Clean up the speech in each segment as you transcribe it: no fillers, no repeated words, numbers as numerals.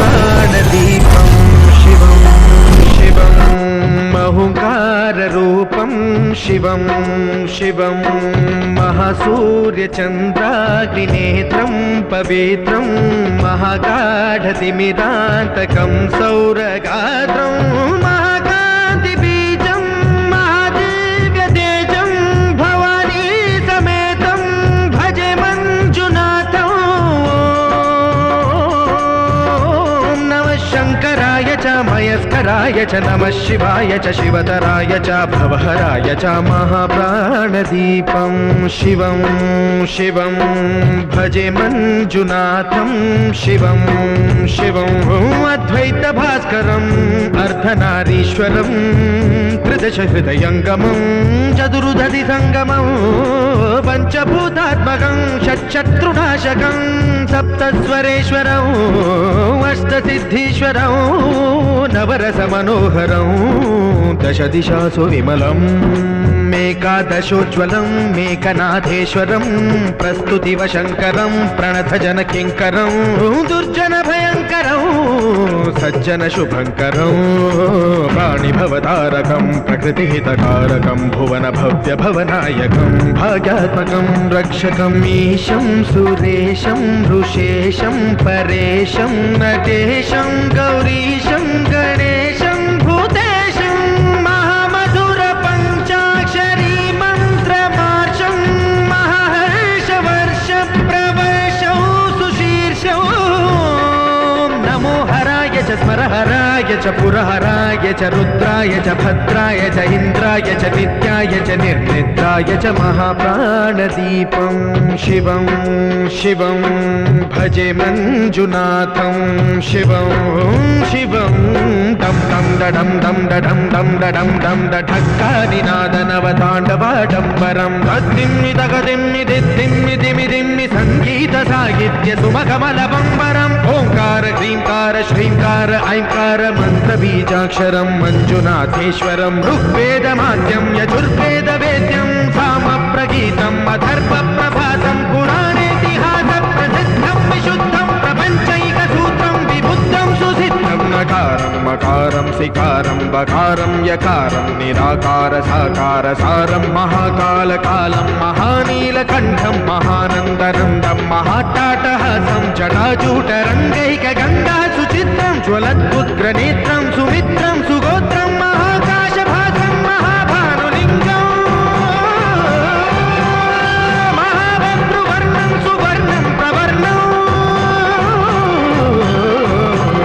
महाप्राणदीपं शिवं शिवं महुकाररूपं शिवं शिवं महासूर्यचन्द्राग्निनेत्रं पवित्रं महागाढतिमिरान्तकं सौरगात्रं महाकान्तिबीजं महादिव्यतेजं भवानी समेतं भजे मञ्जुनाथं। नमः शङ्कराय च मयस्कराय च नमः शिवाय च शिवतराय च भवहराय च महाप्राणदीपं शिवं शिवं भजे मञ्जुनाथं शिवं शिवं अद्वैतभास्करम् अर्धनारीश्वरं त्रिदशहृदयङ्गमं चतुर्दधिसङ्गमं पञ्चभूतात्मकं षट्शत्रुनाशकं सप्तस्वरेश्वरं अष्टसिद्धीश्वरं नवरसमनोहरं दशदिशासु विमलम् मेकादशोज्ज्वलं मेकनाथेश्वरं प्रस्तुतिवशङ्करं प्रणतजनकिङ्करं दुर्जनभयङ्करं सज्जनशुभङ्करं प्राणिभवतारकं प्रकृतिहितकारकं भुवनभव्यभवनायकं भाग्यात्मकं रक्षकम् ईशं सुरेशं ऋषेशं परेशं नटेशं गौरीशं गणेशं भूतेशं महामधुरपञ्चाक्षरी मन्त्रमार्षं महाहर्षवर्षप्रवर्षौ सुशीर्षौ नमो हराय च स्मरहराय च पुरहराय च रुद्राय च भद्राय च इन्द्राय च नित्याय च निर्निद्राय च महाप्राणदीपं शिवं शिवं भजे मञ्जुनाथं शिवं शिवं डं डं डडं डं डडं डं डडं डं डढक्कानिनादनवताण्डवाडम्बरं तद्दिम्मि तगदिम्मि दिद्दिम्मि दिमिदिम्मि सङ्गीतसाहित्य सुमकमलबम्बरम् ओङ्कार ह्रीङ्कार श्रीङ्कार ऐङ्कार मन्त्रबीजाक्षरं मञ्जुनाथेश्वरं ऋग्वेदमाद्यं यजुर्वेदवेद्यं सामप्रगीतम् अथर्वप्रभातं पुराणेतिहासप्रसिद्धं विशुद्धं प्रपञ्चैकसूत्रं विबुद्धं सुसिद्धं नकारं मकारं सिकारं बकारं यकारं निराकार साकार सारं महाकालकालं महानीलकण्ठं महानन्दनन्दं महाट्टाटहासं जटाजूटरङ्गैकगङ्गा सुचित्रं ज्वलद्पुत्रनेत्रं सुमित्रं सुगोत्रं महाकाशभासं महाभानुलिङ्गं महाभद्रुवर्णं सुवर्णं प्रवर्णं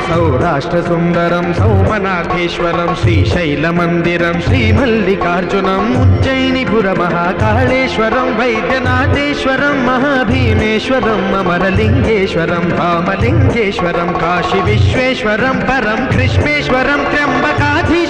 सौराष्ट्रसुन्दरं सौमनाथेश्वरं श्रीशैलमन्दिरं श्रीमल्लिकार्जुनम् उज्जयिनीपुरमहाकाळेश्वरं वैद्यनाथेश्वरं महाभीमेश्वरम् अमरलिङ्गेश्वरं रामलिङ्गेश्वरं काशीविश्वेश्वरं परं कृष्णेश्वरं त्र्यम्बकाधीश्वरं